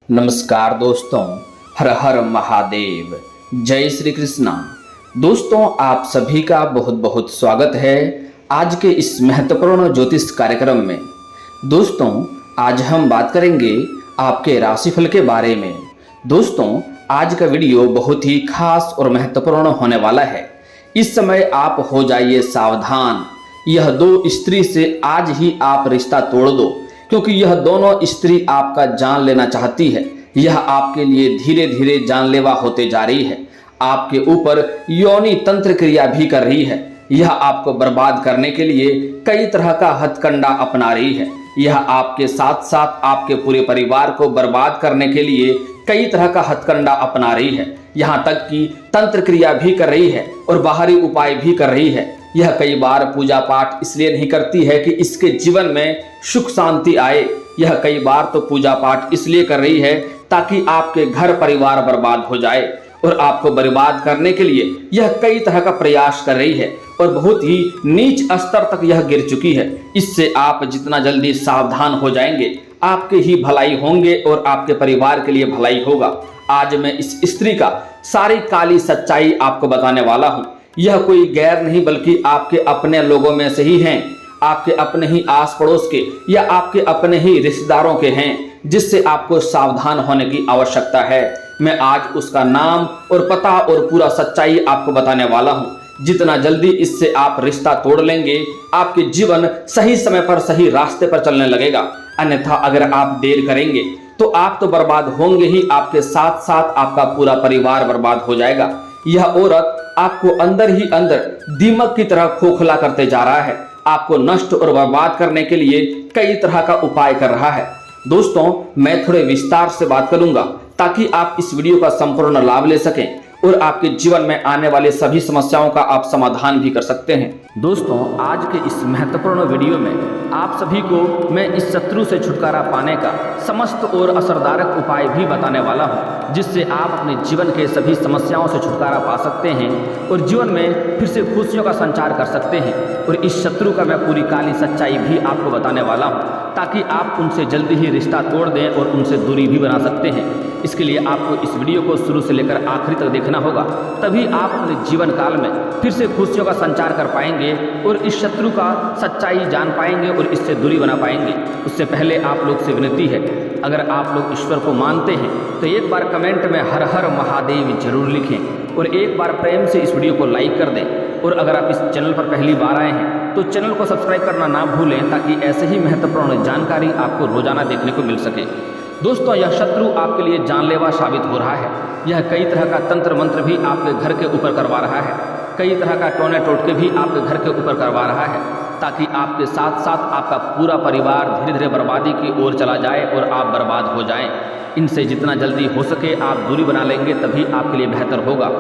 नमस्कार दोस्तों, हर हर महादेव, जय श्री कृष्णा। दोस्तों, आप सभी का बहुत बहुत स्वागत है आज के इस महत्वपूर्ण ज्योतिष कार्यक्रम में। दोस्तों, आज हम बात करेंगे आपके राशिफल के बारे में। दोस्तों, आज का वीडियो बहुत ही खास और महत्वपूर्ण होने वाला है। इस समय आप हो जाइए सावधान। यह दो स्त्री से आज ही आप रिश्ता तोड़ दो, क्योंकि यह दोनों स्त्री आपका जान लेना चाहती है। यह आपके लिए धीरे धीरे जानलेवा होते जा रही है। आपके ऊपर योनि तंत्र क्रिया भी कर रही है। यह आपको बर्बाद करने के लिए कई तरह का हथकंडा अपना रही है। यह आपके साथ साथ आपके पूरे परिवार को बर्बाद करने के लिए कई तरह का हथकंडा अपना रही है। यहाँ तक कि तंत्र क्रिया भी कर रही है और बाहरी उपाय भी कर रही है। यह कई बार पूजा पाठ इसलिए नहीं करती है कि इसके जीवन में सुख शांति आए। यह कई बार तो पूजा पाठ इसलिए कर रही है ताकि आपके घर परिवार बर्बाद हो जाए, और आपको बर्बाद करने के लिए यह कई तरह का प्रयास कर रही है और बहुत ही नीच स्तर तक यह गिर चुकी है। इससे आप जितना जल्दी सावधान हो जाएंगे, आपके ही भलाई होंगे और आपके परिवार के लिए भलाई होगा। आज मैं इस स्त्री का सारी काली सच्चाई आपको बताने वाला हूँ। यह कोई गैर नहीं बल्कि आपके अपने लोगों में से ही हैं, आपके अपने ही आस पड़ोस के या आपके अपने ही रिश्तेदारों के हैं, जिससे आपको सावधान होने की आवश्यकता है। मैं आज उसका नाम और पता और पूरा सच्चाई आपको बताने वाला हूँ। जितना जल्दी इससे आप रिश्ता तोड़ लेंगे, आपके जीवन सही समय पर सही रास्ते पर चलने लगेगा। अन्यथा अगर आप देर करेंगे तो आप तो बर्बाद होंगे ही, आपके साथ साथ आपका पूरा परिवार बर्बाद हो जाएगा। यह औरत आपको अंदर ही अंदर दीमक की तरह खोखला करते जा रहा है। आपको नष्ट और बर्बाद करने के लिए कई तरह का उपाय कर रहा है। दोस्तों, मैं थोड़े विस्तार से बात करूंगा ताकि आप इस वीडियो का संपूर्ण लाभ ले सकें और आपके जीवन में आने वाले सभी समस्याओं का आप समाधान भी कर सकते हैं। दोस्तों, आज के इस महत्वपूर्ण वीडियो में आप सभी को मैं इस शत्रु से छुटकारा पाने का समस्त और असरदारक उपाय भी बताने वाला हूं, जिससे आप अपने जीवन के सभी समस्याओं से छुटकारा पा सकते हैं और जीवन में फिर से खुशियों का संचार कर सकते हैं। और इस शत्रु का मैं पूरी काली सच्चाई भी आपको बताने वाला हूँ, ताकि आप उनसे जल्दी ही रिश्ता तोड़ दें और उनसे दूरी भी बना सकते हैं। इसके लिए आपको इस वीडियो को शुरू से लेकर आखिरी तक देखना होगा, तभी आप अपने जीवन काल में फिर से खुशियों का संचार कर पाएंगे और इस शत्रु का सच्चाई जान पाएंगे और इससे दूरी बना पाएंगे। उससे पहले आप लोग से विनती है, अगर आप लोग ईश्वर को मानते हैं तो एक बार कमेंट में हर हर महादेव जरूर लिखें और एक बार प्रेम से इस वीडियो को लाइक कर दें। और अगर आप इस चैनल पर पहली बार आए हैं तो चैनल को सब्सक्राइब करना ना भूलें, ताकि ऐसे ही महत्वपूर्ण जानकारी आपको रोजाना देखने को मिल सके। दोस्तों, यह शत्रु आपके लिए जानलेवा साबित हो रहा है। यह कई तरह का तंत्र मंत्र भी आपके घर के ऊपर करवा रहा है, कई तरह का टोने टोटके भी आपके घर के ऊपर करवा रहा है, ताकि आपके साथ साथ आपका पूरा परिवार धीरे धीरे बर्बादी की ओर चला जाए और आप बर्बाद हो जाएं। इनसे जितना जल्दी हो सके आप दूरी बना लेंगे, तभी आपके लिए बेहतर होगा।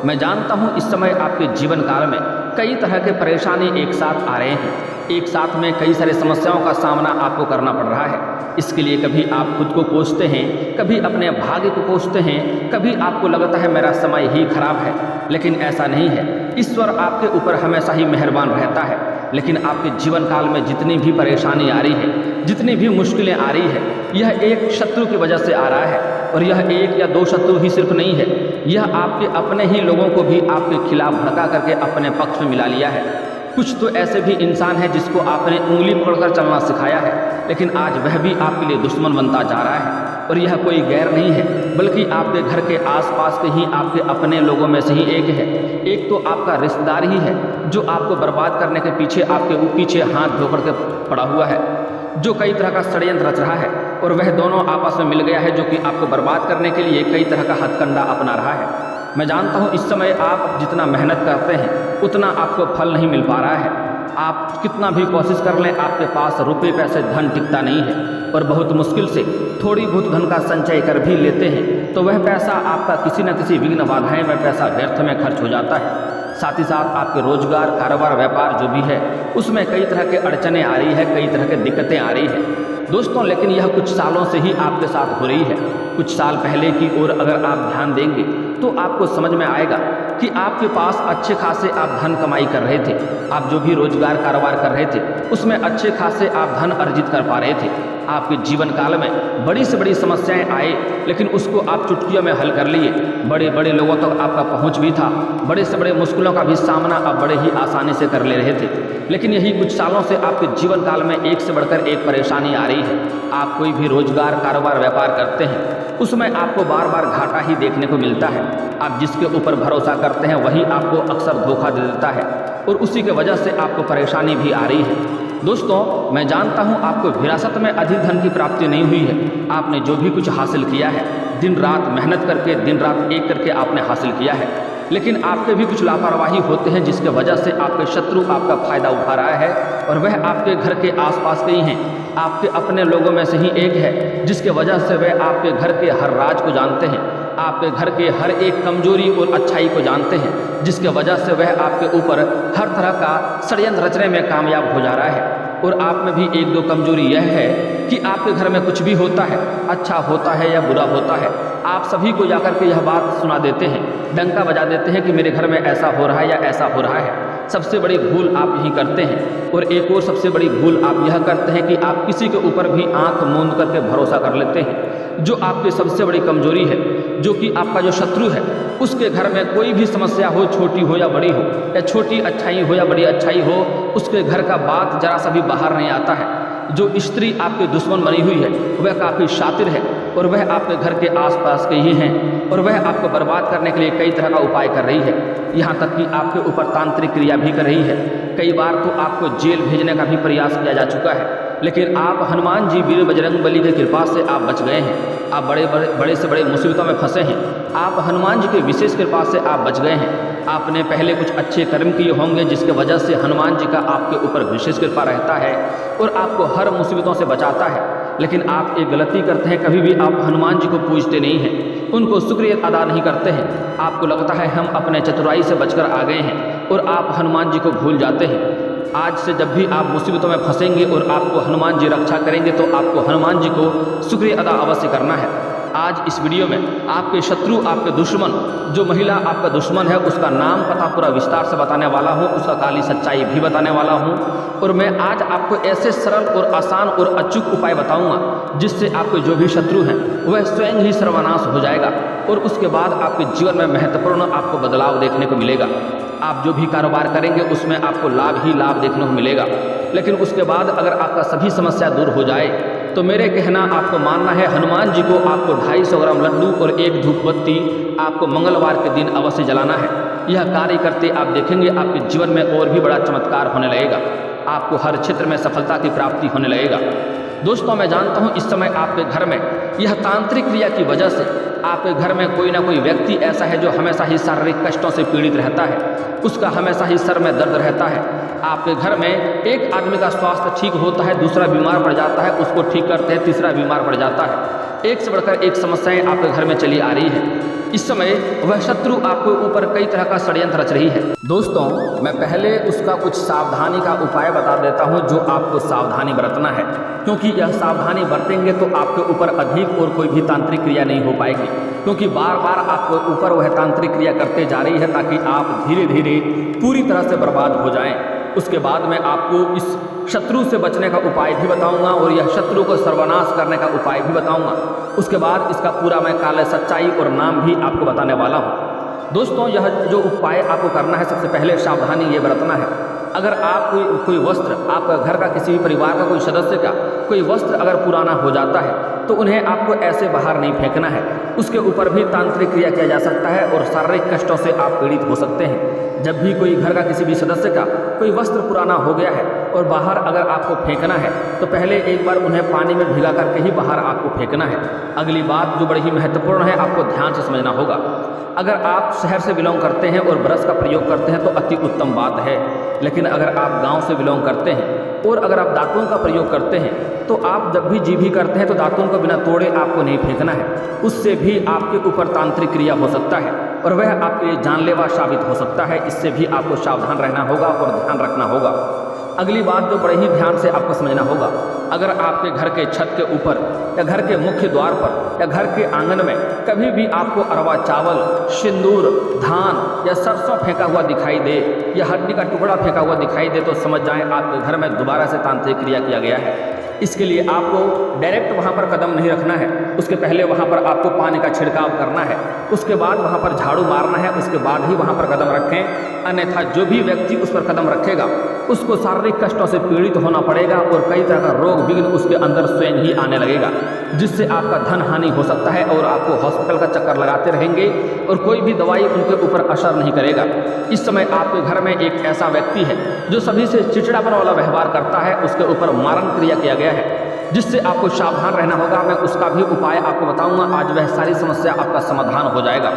मैं जानता हूँ इस समय आपके जीवन काल में कई तरह के परेशानी एक साथ आ रहे हैं। एक साथ में कई सारी समस्याओं का सामना आपको करना पड़ रहा है। इसके लिए कभी आप खुद को कोसते हैं, कभी अपने भाग्य को कोसते हैं, कभी आपको लगता है मेरा समय ही खराब है, लेकिन ऐसा नहीं है। ईश्वर आपके ऊपर हमेशा ही मेहरबान रहता है। लेकिन आपके जीवन काल में जितनी भी परेशानी आ रही है, जितनी भी मुश्किलें आ रही है, यह एक शत्रु की वजह से आ रहा है। और यह एक या दो शत्रु ही सिर्फ नहीं है, यह आपके अपने ही लोगों को भी आपके खिलाफ भड़का करके अपने पक्ष में मिला लिया है। कुछ तो ऐसे भी इंसान है जिसको आपने उंगली पकड़कर चलना सिखाया है, लेकिन आज वह भी आपके लिए दुश्मन बनता जा रहा है। और यह कोई गैर नहीं है, बल्कि आपके घर के आसपास के ही आपके अपने लोगों में से ही एक है। एक तो आपका रिश्तेदार ही है जो आपको बर्बाद करने के पीछे आपके पीछे हाथ धोकर के पड़ा हुआ है, जो कई तरह का षड्यंत्र रच रहा है। और वह दोनों आपस में मिल गया है, जो कि आपको बर्बाद करने के लिए कई तरह का हथकंडा अपना रहा है। मैं जानता हूँ इस समय आप जितना मेहनत करते हैं उतना आपको फल नहीं मिल पा रहा है। आप कितना भी कोशिश कर लें, आपके पास रुपये पैसे धन टिकता नहीं है, और बहुत मुश्किल से थोड़ी बहुत धन का संचय कर भी लेते हैं तो वह पैसा आपका किसी न किसी विघ्न बाधाएं में पैसा व्यर्थ में खर्च हो जाता है। साथ ही साथ आपके रोजगार, कारोबार, व्यापार जो भी है उसमें कई तरह के अड़चने आ रही है, कई तरह के दिक्कतें आ रही है। दोस्तों, लेकिन यह कुछ सालों से ही आपके साथ हो रही है। कुछ साल पहले की ओर अगर आप ध्यान देंगे तो आपको समझ में आएगा कि आपके पास अच्छे खासे आप धन कमाई कर रहे थे। आप जो भी रोजगार कारोबार कर रहे थे उसमें अच्छे खासे आप धन अर्जित कर पा रहे थे। आपके जीवन काल में बड़ी से बड़ी समस्याएं आए, लेकिन उसको आप चुटकियों में हल कर लिए। बड़े बड़े लोगों तक आपका पहुंच भी था, बड़े से बड़े मुश्किलों का भी सामना आप बड़े ही आसानी से कर ले रहे थे। लेकिन यही कुछ सालों से आपके जीवन काल में एक से बढ़कर एक परेशानी आ रही है। आप कोई भी रोजगार, कारोबार, व्यापार करते हैं, उसमें आपको बार बार घाटा ही देखने को मिलता है। आप जिसके ऊपर भरोसा करते हैं वही आपको अक्सर धोखा दे देता है और उसी के वजह से आपको परेशानी भी आ रही है। दोस्तों, मैं जानता हूँ आपको विरासत में अधिक धन की प्राप्ति नहीं हुई है। आपने जो भी कुछ हासिल किया है, दिन रात मेहनत करके, दिन रात एक करके आपने हासिल किया है, लेकिन आपके भी कुछ लापरवाही होते हैं जिसके वजह से आपके शत्रु आपका फायदा उठा रहा है और वह आपके घर के आसपास के ही हैं, आपके अपने लोगों में से ही एक है, जिसके वजह से वह आपके घर के हर राज को जानते हैं, आपके घर के हर एक कमजोरी और अच्छाई को जानते हैं, जिसके वजह से वह आपके ऊपर हर तरह का षड्यंत्र रचने में कामयाब हो जा रहा है। और आप में भी एक दो कमजोरी यह है कि आपके घर में कुछ भी होता है, अच्छा होता है या बुरा होता है, आप सभी को जाकर के यह बात सुना देते हैं, डंका बजा देते हैं कि मेरे घर में ऐसा हो रहा है या ऐसा हो रहा है। सबसे बड़ी भूल आप यही करते हैं। और एक और सबसे बड़ी भूल आप यह करते हैं कि आप किसी के ऊपर भी आंख मूंद करके भरोसा कर लेते हैं। जो आपकी सबसे बड़ी कमजोरी है, जो कि आपका जो शत्रु है, उसके घर में कोई भी समस्या हो, छोटी हो या बड़ी हो, या छोटी अच्छाई हो या बड़ी अच्छाई हो, उसके घर का बात जरा सा भी बाहर नहीं आता है। जो स्त्री आपके दुश्मन बनी हुई है वह काफ़ी शातिर है और वह आपके घर के आसपास के ही हैं और वह आपको बर्बाद करने के लिए कई तरह का उपाय कर रही है। यहाँ तक कि आपके ऊपर तांत्रिक क्रिया भी कर रही है। कई बार तो आपको जेल भेजने का भी प्रयास किया जा चुका है, लेकिन आप हनुमान जी वीर बजरंग बली की कृपा से आप बच गए हैं। आप बड़े से बड़े मुसीबतों में फंसे हैं, आप हनुमान जी की विशेष कृपा से आप बच गए हैं। आपने पहले कुछ अच्छे कर्म किए होंगे जिसके वजह से हनुमान जी का आपके ऊपर विशेष कृपा रहता है और आपको हर मुसीबतों से बचाता है। लेकिन आप एक गलती करते हैं, कभी भी आप हनुमान जी को पूजते नहीं हैं, उनको शुक्रिया अदा नहीं करते हैं। आपको लगता है हम अपने चतुराई से बचकर आ गए हैं और आप हनुमान जी को भूल जाते हैं। आज से जब भी आप मुसीबतों में फंसेंगे और आपको हनुमान जी रक्षा करेंगे तो आपको हनुमान जी को शुक्रिया अदा अवश्य करना है। आज इस वीडियो में आपके शत्रु, आपके दुश्मन, जो महिला आपका दुश्मन है, उसका नाम, पता पूरा विस्तार से बताने वाला हूँ, उसका काली सच्चाई भी बताने वाला हूँ। और मैं आज आपको ऐसे सरल और आसान और अचूक उपाय बताऊँगा जिससे आपके जो भी शत्रु हैं वह स्वयं ही सर्वनाश हो जाएगा और उसके बाद आपके जीवन में महत्वपूर्ण आपको बदलाव देखने को मिलेगा। आप जो भी कारोबार करेंगे उसमें आपको लाभ ही लाभ देखने को मिलेगा। लेकिन उसके बाद अगर आपका सभी समस्या दूर हो जाए तो मेरे कहना आपको मानना है, हनुमान जी को आपको 250 ग्राम लड्डू और एक धूप बत्ती आपको मंगलवार के दिन अवश्य जलाना है। यह कार्य करते आप देखेंगे आपके जीवन में और भी बड़ा चमत्कार होने लगेगा, आपको हर क्षेत्र में सफलता की प्राप्ति होने लगेगा। दोस्तों, मैं जानता हूँ इस समय आपके घर में यह तांत्रिक क्रिया की वजह से आपके घर में कोई ना कोई व्यक्ति ऐसा है जो हमेशा ही शारीरिक कष्टों से पीड़ित रहता है, उसका हमेशा ही सर में दर्द रहता है। आपके घर में एक आदमी का स्वास्थ्य ठीक होता है, दूसरा बीमार पड़ जाता है, उसको ठीक करते हैं, तीसरा बीमार पड़ जाता है। एक से बढ़कर एक समस्याएं आपके घर में चली आ रही है। इस समय वह शत्रु आपके ऊपर कई तरह का षड्यंत्र रच रही है। दोस्तों, मैं पहले उसका कुछ सावधानी का उपाय बता देता हूं जो आपको सावधानी बरतना है, क्योंकि यह सावधानी बरतेंगे तो आपके ऊपर अधिक और कोई भी तांत्रिक क्रिया नहीं हो पाएगी, क्योंकि बार बार आपके ऊपर वह तांत्रिक क्रिया करते जा रही है ताकि आप धीरे धीरे पूरी तरह से बर्बाद हो जाएं। उसके बाद मैं आपको इस शत्रु से बचने का उपाय भी बताऊंगा और यह शत्रु को सर्वनाश करने का उपाय भी बताऊंगा। उसके बाद इसका पूरा मैं काले सच्चाई और नाम भी आपको बताने वाला हूं। दोस्तों, यह जो उपाय आपको करना है, सबसे पहले सावधानी ये बरतना है। अगर आप कोई वस्त्र, आपका घर का किसी भी परिवार का कोई सदस्य का कोई वस्त्र अगर पुराना हो जाता है तो उन्हें आपको ऐसे बाहर नहीं फेंकना है। उसके ऊपर भी तांत्रिक क्रिया किया जा सकता है और शारीरिक कष्टों से आप पीड़ित हो सकते हैं। जब भी कोई घर का किसी भी सदस्य का कोई वस्त्र पुराना हो गया है और बाहर अगर आपको फेंकना है तो पहले एक बार उन्हें पानी में भिगा करके ही बाहर आपको फेंकना है। अगली बात जो बड़ी ही महत्वपूर्ण है, आपको ध्यान से समझना होगा। अगर आप शहर से बिलोंग करते हैं और ब्रश का प्रयोग करते हैं तो अति उत्तम बात है, लेकिन अगर आप गांव से बिलोंग करते हैं और अगर आप दातुन का प्रयोग करते हैं तो आप जब भी जीभी करते हैं तो दातुन को बिना तोड़े आपको नहीं फेंकना है। उससे भी आपके ऊपर तांत्रिक क्रिया हो सकता है और वह आपके लिए जानलेवा साबित हो सकता है। इससे भी आपको सावधान रहना होगा और ध्यान रखना होगा। अगली बात जो बड़े ही ध्यान से आपको समझना होगा, अगर आपके घर के छत के ऊपर या घर के मुख्य द्वार पर या घर के आंगन में कभी भी आपको अरवा चावल, सिंदूर, धान या सरसों फेंका हुआ दिखाई दे या हड्डी का टुकड़ा फेंका हुआ दिखाई दे तो समझ जाएं आपके घर में दोबारा से तांत्रिक क्रिया किया गया है। इसके लिए आपको डायरेक्ट वहाँ पर कदम नहीं रखना है, उसके पहले वहाँ पर आपको पानी का छिड़काव करना है, उसके बाद वहाँ पर झाड़ू मारना है, उसके बाद ही वहाँ पर कदम रखें। अन्यथा जो भी व्यक्ति उस पर कदम रखेगा उसको शारीरिक कष्टों से पीड़ित होना पड़ेगा और कई तरह का रोग विघ्न उसके अंदर स्वयं ही आने लगेगा, जिससे आपका धन हानि हो सकता है और आपको हॉस्पिटल का चक्कर लगाते रहेंगे और कोई भी दवाई उनके ऊपर असर नहीं करेगा। इस समय आपके घर में एक ऐसा व्यक्ति है जो सभी से चिड़चिड़ापन वाला व्यवहार करता है, उसके ऊपर मारण क्रिया किया गया है, जिससे आपको सावधान रहना होगा। मैं उसका भी उपाय आपको बताऊंगा, आज वह सारी समस्या आपका समाधान हो जाएगा।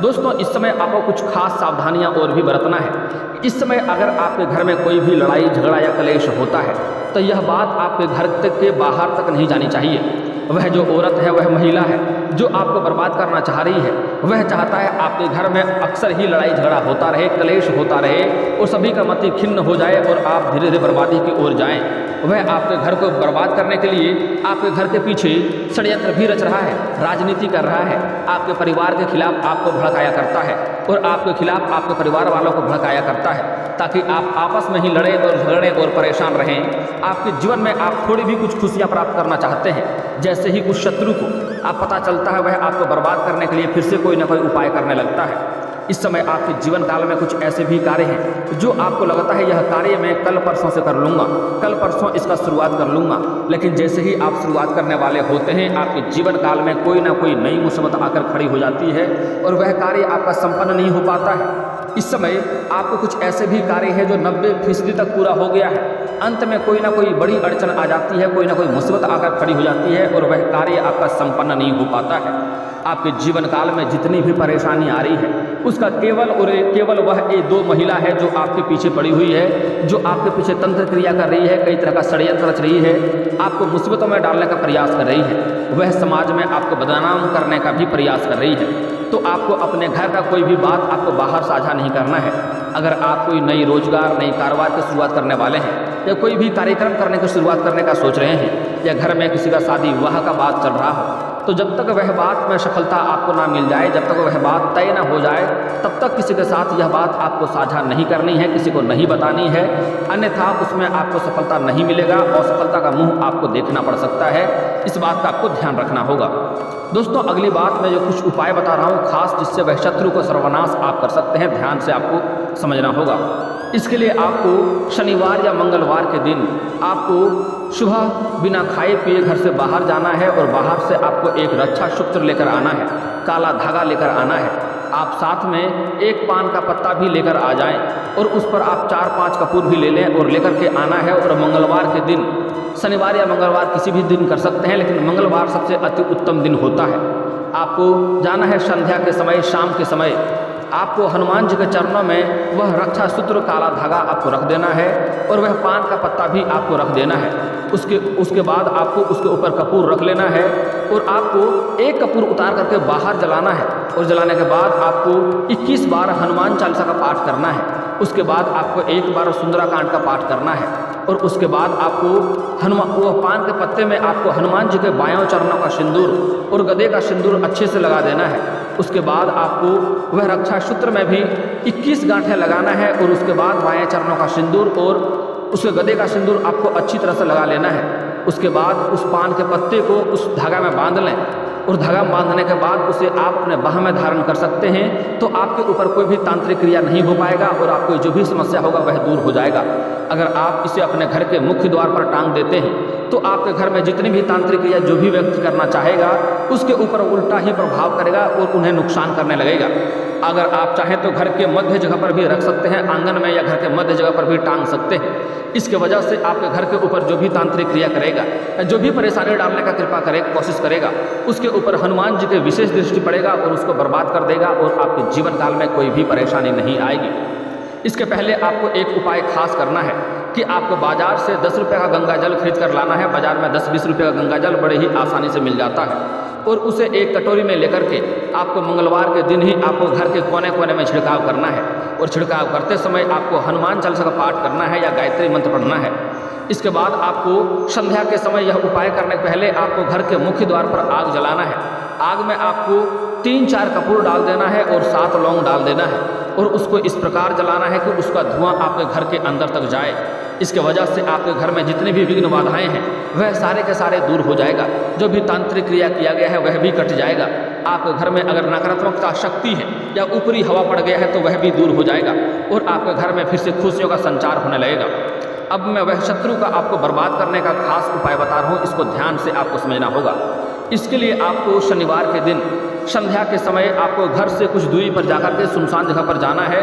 दोस्तों, इस समय आपको कुछ खास सावधानियां और भी बरतना है। इस समय अगर आपके घर में कोई भी लड़ाई झगड़ा या क्लेश होता है तो यह बात आपके घर तक के बाहर तक नहीं जानी चाहिए। वह जो औरत है, वह महिला है जो आपको बर्बाद करना चाह रही है, वह चाहता है आपके घर में अक्सर ही लड़ाई झगड़ा होता रहे, क्लेश होता रहे और सभी का मति खिन्न हो जाए और आप धीरे धीरे बर्बादी की ओर जाएं। वह आपके घर को बर्बाद करने के लिए आपके घर के पीछे षड्यंत्र भी रच रहा है, राजनीति कर रहा है, आपके परिवार के खिलाफ आपको भड़काया करता है और आपके खिलाफ आपके परिवार वालों को भड़काया करता है, ताकि आप आपस में ही लड़ें और झगड़ें और परेशान रहें। आपके जीवन में आप थोड़ी भी कुछ खुशियाँ प्राप्त करना चाहते हैं, जैसे ही कुछ शत्रु को आप पता चलता है वह आपको बर्बाद करने के लिए फिर से कोई ना कोई उपाय करने लगता है। इस समय आपके जीवन काल में कुछ ऐसे भी कार्य हैं जो आपको लगता है यह कार्य मैं कल परसों से कर लूँगा, कल परसों इसका शुरुआत कर लूँगा, लेकिन जैसे ही आप शुरुआत करने वाले होते हैं आपके जीवन काल में कोई ना कोई नई मुसीबत आकर खड़ी हो जाती है और वह कार्य आपका संपन्न नहीं हो पाता है। इस समय आपको कुछ ऐसे भी कार्य है जो 90% तक पूरा हो गया है, अंत में कोई ना कोई बड़ी अड़चन आ जाती है, कोई ना कोई मुसीबत आकर खड़ी हो जाती है और वह कार्य आपका संपन्न नहीं हो पाता है। आपके जीवन काल में जितनी भी परेशानी आ रही है उसका केवल और केवल वह ये 2 महिला है जो आपके पीछे पड़ी हुई है, जो आपके पीछे तंत्र क्रिया कर रही है, कई तरह का षड्यंत्र रच रही है, आपको मुसीबतों में डालने का प्रयास कर रही है, वह समाज में आपको बदनाम करने का भी प्रयास कर रही है। तो आपको अपने घर का कोई भी बात आपको बाहर साझा नहीं करना है। अगर आप कोई नई रोजगार नई कारोबार की शुरुआत करने वाले हैं या कोई भी कार्यक्रम करने की शुरुआत करने का सोच रहे हैं या घर में किसी का शादी विवाह का बात चल रहा हो, तो जब तक वह बात में सफलता आपको ना मिल जाए, जब तक वह बात तय ना हो जाए, तब तक किसी के साथ यह बात आपको साझा नहीं करनी है, किसी को नहीं बतानी है, अन्यथा उसमें आपको सफलता नहीं मिलेगा और सफलता का मुंह आपको देखना पड़ सकता है। इस बात का आपको ध्यान रखना होगा। दोस्तों, अगली बात मैं जो कुछ उपाय बता रहा हूँ खास, जिससे वह शत्रु को सर्वनाश आप कर सकते हैं, ध्यान से आपको समझना होगा। इसके लिए आपको शनिवार या मंगलवार के दिन आपको सुबह बिना खाए पिए घर से बाहर जाना है और बाहर से आपको एक रक्षा सूत्र लेकर आना है, काला धागा लेकर आना है। आप साथ में एक पान का पत्ता भी लेकर आ जाएं और उस पर आप 4-5 कपूर भी ले लें और लेकर के आना है। और मंगलवार के दिन, शनिवार या मंगलवार किसी भी दिन कर सकते हैं, लेकिन मंगलवार सबसे अति उत्तम दिन होता है। आपको जाना है संध्या के समय, शाम के समय आपको हनुमान जी के चरणों में वह रक्षा सूत्र काला धागा आपको रख देना है और वह पान का पत्ता भी आपको रख देना है। उसके बाद आपको उसके ऊपर कपूर रख लेना है और आपको एक कपूर उतार करके बाहर जलाना है और जलाने के बाद आपको 21 बार हनुमान चालीसा का पाठ करना है। उसके बाद आपको 1 बार सुंदराकांड का पाठ करना है और उसके बाद आपको वो पान के पत्ते में आपको हनुमान जी के बायों चरणों का सिंदूर और गदे का सिंदूर अच्छे से लगा देना है। उसके बाद आपको वह रक्षा सूत्र में भी 21 गांठें लगाना है और उसके बाद बाएं चरणों का सिंदूर और उसके गदे का सिंदूर आपको अच्छी तरह से लगा लेना है। उसके बाद उस पान के पत्ते को उस धागा में बांध लें और धागा बांधने के बाद उसे आप अपने बाह में धारण कर सकते हैं, तो आपके ऊपर कोई भी तांत्रिक क्रिया नहीं हो पाएगा और आपको जो भी समस्या होगा वह दूर हो जाएगा। अगर आप इसे अपने घर के मुख्य द्वार पर टांग देते हैं तो आपके घर में जितनी भी तांत्रिक क्रिया जो भी व्यक्ति करना चाहेगा उसके ऊपर उल्टा ही प्रभाव करेगा और उन्हें नुकसान करने लगेगा। अगर आप चाहें तो घर के मध्य जगह पर भी रख सकते हैं, आंगन में या घर के मध्य जगह पर भी टांग सकते हैं। इसके वजह से आपके घर के ऊपर जो भी तांत्रिक क्रिया करेगा, जो भी परेशानी डालने का कृपा करेगा, कोशिश करेगा, उसके ऊपर हनुमान जी के विशेष दृष्टि पड़ेगा और उसको बर्बाद कर देगा और आपके जीवन काल में कोई भी परेशानी नहीं आएगी। इसके पहले आपको एक उपाय खास करना है कि आपको बाजार से 10 रुपये का गंगा जल खरीद कर लाना है। बाजार में 10-20 रुपये का गंगा जल बड़े ही आसानी से मिल जाता है और उसे एक कटोरी में लेकर के आपको मंगलवार के दिन ही आपको घर के कोने कोने में छिड़काव करना है और छिड़काव करते समय आपको हनुमान चालीसा का पाठ करना है या गायत्री मंत्र पढ़ना है। इसके बाद आपको संध्या के समय यह उपाय करने के पहले आपको घर के मुख्य द्वार पर आग जलाना है। आग में आपको 3-4 कपूर डाल देना है और 7 लौंग डाल देना है और उसको इस प्रकार जलाना है कि उसका धुआं आपके घर के अंदर तक जाए। इसके वजह से आपके घर में जितने भी विघ्न बाधाएं हैं वह सारे के सारे दूर हो जाएगा। जो भी तांत्रिक क्रिया किया गया है वह भी कट जाएगा। आपके घर में अगर नकारात्मकता शक्ति है या ऊपरी हवा पड़ गया है तो वह भी दूर हो जाएगा और आपके घर में फिर से खुशियों का संचार होने लगेगा। अब मैं वह शत्रु का आपको बर्बाद करने का खास उपाय बता रहा हूँ, इसको ध्यान से आपको समझना होगा। इसके लिए आपको शनिवार के दिन संध्या के समय आपको घर से कुछ दूरी पर जाकर के सुनसान जगह पर जाना है।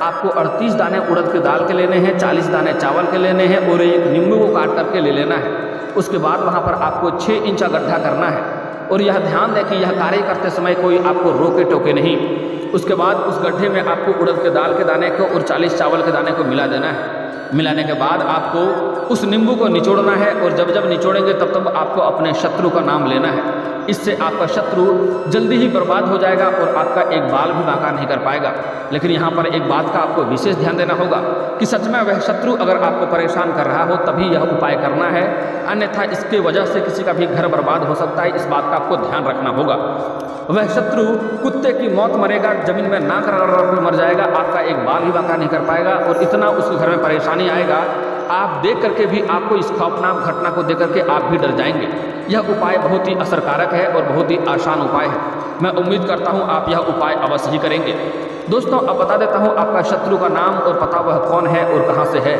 आपको 38 दाने उड़द के दाल के लेने हैं, 40 दाने चावल के लेने हैं और एक नींबू को काट करके ले लेना है। उसके बाद वहाँ पर आपको 6 इंच का गड्ढा करना है और यह ध्यान दें कि यह कार्य करते समय कोई आपको रोके टोके नहीं। उसके बाद उस गड्ढे में आपको उड़द के दाल के दाने को और 40 चावल के दाने को मिला देना है। मिलाने के बाद आपको उस नींबू को निचोड़ना है और जब जब निचोड़ेंगे तब तब आपको अपने शत्रु का नाम लेना है। इससे आपका शत्रु जल्दी ही बर्बाद हो जाएगा और आपका एक बाल भी बांका नहीं कर पाएगा। लेकिन यहाँ पर एक बात का आपको विशेष ध्यान देना होगा कि सच में वह शत्रु अगर आपको परेशान कर रहा हो तभी यह उपाय करना है, अन्यथा इसके वजह से किसी का भी घर बर्बाद हो सकता है। इस बात का आपको ध्यान रखना होगा। वह शत्रु कुत्ते की मौत मरेगा, जमीन में नाक रगड़ मर जाएगा, आपका एक बाल भी बांका नहीं कर पाएगा और इतना उसके घर में परेशानी आएगा, आप देख करके भी आपको इस खौफनाक घटना को देख करके आप भी डर जाएंगे। यह उपाय बहुत ही असरकारक है और बहुत ही आसान उपाय है। मैं उम्मीद करता हूँ आप यह उपाय अवश्य ही करेंगे। दोस्तों अब बता देता हूँ आपका शत्रु का नाम और पता वह कौन है और कहाँ से है।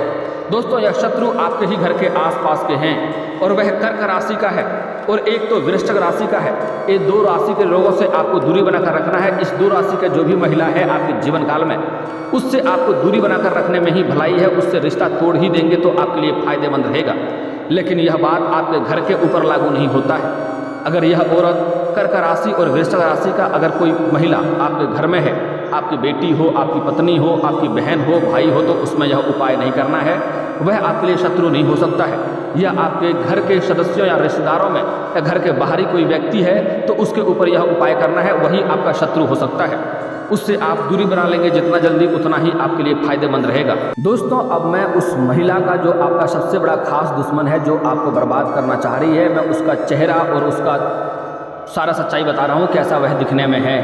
दोस्तों यह शत्रु आपके ही घर के आसपास के हैं और वह कर्क राशि का है और एक तो वृश्चिक राशि का है। ये 2 राशि के लोगों से आपको दूरी बनाकर रखना है। इस 2 राशि के जो भी महिला है आपके जीवन काल में उससे आपको दूरी बनाकर रखने में ही भलाई है। उससे रिश्ता तोड़ ही देंगे तो आपके लिए फायदेमंद रहेगा। लेकिन यह बात आपके घर के ऊपर लागू नहीं होता है। अगर यह औरत कर्क राशि और वृश्चिक राशि का अगर कोई महिला आपके घर में है, आपकी बेटी हो, आपकी पत्नी हो, आपकी बहन हो, भाई हो, तो उसमें यह उपाय नहीं करना है। वह आपके लिए शत्रु नहीं हो सकता है। यह आपके घर के सदस्यों या रिश्तेदारों में या घर के बाहरी कोई व्यक्ति है तो उसके ऊपर यह उपाय करना है, वही आपका शत्रु हो सकता है। उससे आप दूरी बना लेंगे जितना जल्दी उतना ही आपके लिए फायदेमंद रहेगा। दोस्तों अब मैं उस महिला का जो आपका सबसे बड़ा खास दुश्मन है, जो आपको बर्बाद करना चाह रही है, मैं उसका चेहरा और उसका सारा सच्चाई बता रहा हूँ कैसा वह दिखने में है।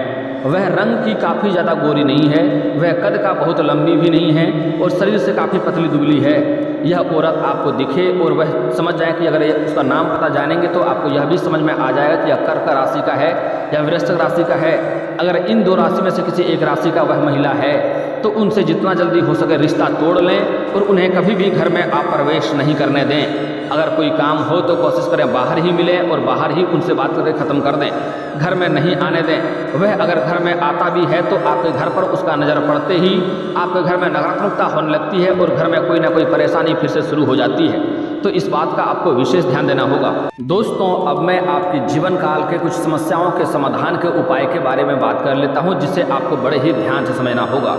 वह रंग की काफ़ी ज़्यादा गोरी नहीं है, वह कद का बहुत लंबी भी नहीं है और शरीर से काफ़ी पतली दुबली है। यह औरत आपको दिखे और वह समझ जाए कि अगर उसका नाम पता जानेंगे तो आपको यह भी समझ में आ जाएगा कि यह कर्क राशि का है या वृश्चिक राशि का है। अगर इन 2 राशि में से किसी एक राशि का वह महिला है तो उनसे जितना जल्दी हो सके रिश्ता तोड़ लें और उन्हें कभी भी घर में आप प्रवेश नहीं करने दें। अगर कोई काम हो तो कोशिश करें बाहर ही मिलें और बाहर ही उनसे बात करके ख़त्म कर दें, घर में नहीं आने दें। वह अगर घर में आता भी है तो आपके घर पर उसका नज़र पड़ते ही आपके घर में नकारात्मकता होने लगती है और घर में कोई ना कोई परेशानी फिर से शुरू हो जाती है। तो इस बात का आपको विशेष ध्यान देना होगा। दोस्तों अब मैं आपके जीवन काल के कुछ समस्याओं के समाधान के उपाय के बारे में बात कर लेता हूं, जिसे आपको बड़े ही ध्यान से समझना होगा।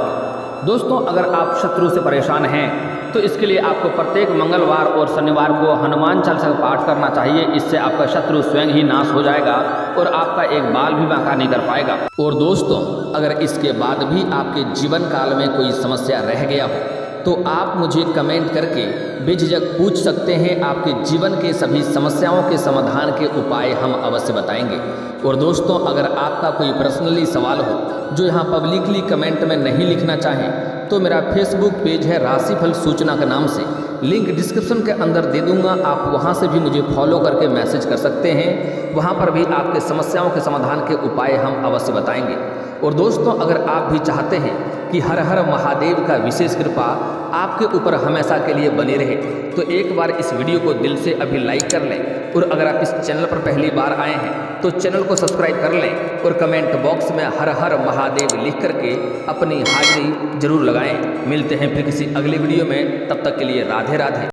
दोस्तों अगर आप शत्रु से परेशान हैं तो इसके लिए आपको प्रत्येक मंगलवार और शनिवार को हनुमान चालीसा का पाठ करना चाहिए। इससे आपका शत्रु स्वयं ही नाश हो जाएगा और आपका एक बाल भी बांका नहीं कर पाएगा। और दोस्तों अगर इसके बाद भी आपके जीवन काल में कोई समस्या रह गया हो तो आप मुझे कमेंट करके बेझिझक पूछ सकते हैं। आपके जीवन के सभी समस्याओं के समाधान के उपाय हम अवश्य बताएंगे। और दोस्तों अगर आपका कोई पर्सनली सवाल हो जो यहाँ पब्लिकली कमेंट में नहीं लिखना चाहें तो मेरा फेसबुक पेज है राशिफल सूचना के नाम से, लिंक डिस्क्रिप्शन के अंदर दे दूंगा। आप वहाँ से भी मुझे फॉलो करके मैसेज कर सकते हैं। वहाँ पर भी आपके समस्याओं के समाधान के उपाय हम अवश्य बताएंगे। और दोस्तों अगर आप भी चाहते हैं कि हर हर महादेव का विशेष कृपा आपके ऊपर हमेशा के लिए बनी रहे तो एक बार इस वीडियो को दिल से अभी लाइक कर लें। और अगर आप इस चैनल पर पहली बार आए हैं तो चैनल को सब्सक्राइब कर लें और कमेंट बॉक्स में हर हर महादेव लिख करके अपनी हाजिरी जरूर लगाएं। मिलते हैं फिर किसी अगली वीडियो में, तब तक के लिए राधे राधे।